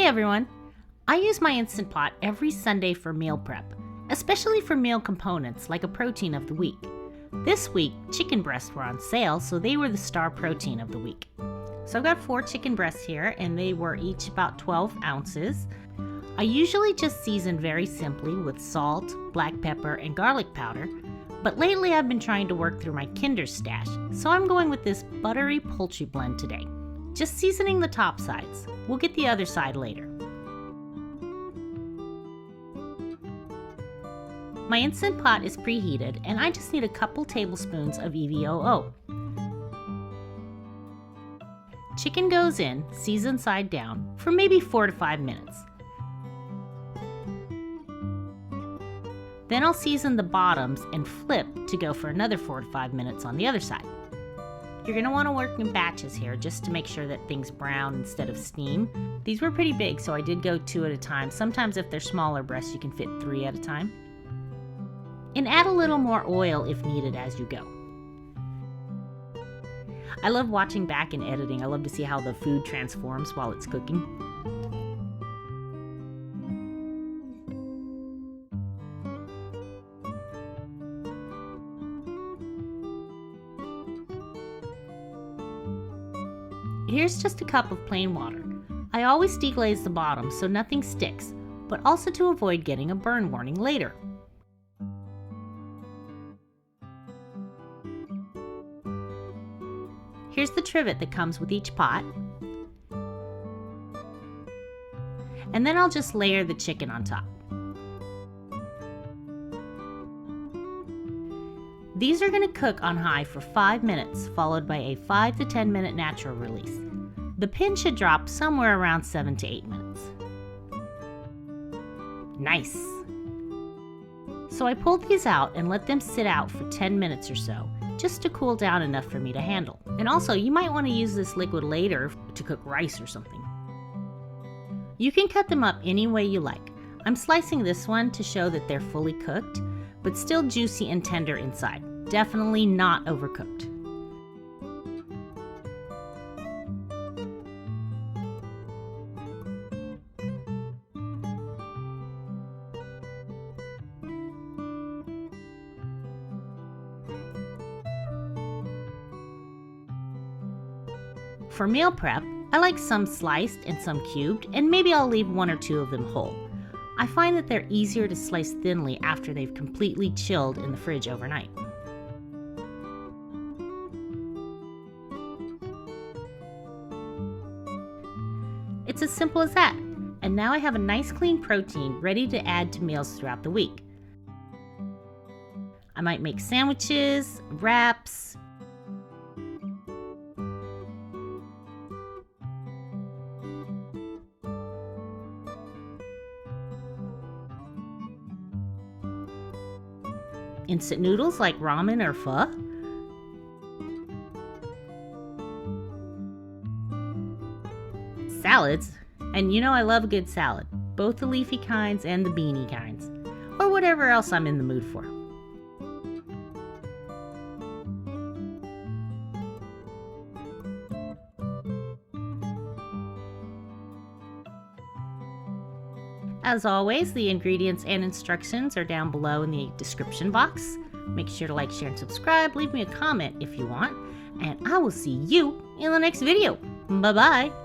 Hey everyone! I use my Instant Pot every Sunday for meal prep, especially for meal components like a protein of the week. This week, chicken breasts were on sale, so they were the star protein of the week. So I've got 4 chicken breasts here, and they were each about 12 ounces. I usually just season very simply with salt, black pepper, and garlic powder, but lately I've been trying to work through my Kinder stash, so I'm going with this buttery poultry blend today. Just seasoning the top sides. We'll get the other side later. My Instant Pot is preheated, and I just need a couple tablespoons of EVOO. Chicken goes in, seasoned side down, for maybe 4 to 5 minutes. Then I'll season the bottoms and flip to go for another 4 to 5 minutes on the other side. You're going to want to work in batches here just to make sure that things brown instead of steam. These were pretty big, so I did go 2 at a time. Sometimes if they're smaller breasts, you can fit 3 at a time. And add a little more oil if needed as you go. I love watching back and editing. I love to see how the food transforms while it's cooking. Here's just a cup of plain water. I always deglaze the bottom so nothing sticks, but also to avoid getting a burn warning later. Here's the trivet that comes with each pot. And then I'll just layer the chicken on top. These are going to cook on high for 5 minutes, followed by a 5 to 10 minute natural release. The pin should drop somewhere around 7 to 8 minutes. Nice! So I pulled these out and let them sit out for 10 minutes or so, just to cool down enough for me to handle. And also, you might want to use this liquid later to cook rice or something. You can cut them up any way you like. I'm slicing this one to show that they're fully cooked, but still juicy and tender inside. Definitely not overcooked. For meal prep, I like some sliced and some cubed, and maybe I'll leave 1 or 2 of them whole. I find that they're easier to slice thinly after they've completely chilled in the fridge overnight. It's as simple as that, and now I have a nice clean protein ready to add to meals throughout the week. I might make sandwiches, wraps, instant noodles like ramen or pho, salads, and you know I love a good salad, both the leafy kinds and the beanie kinds, or whatever else I'm in the mood for. As always, the ingredients and instructions are down below in the description box. Make sure to like, share, and subscribe. Leave me a comment if you want. And I will see you in the next video. Bye-bye.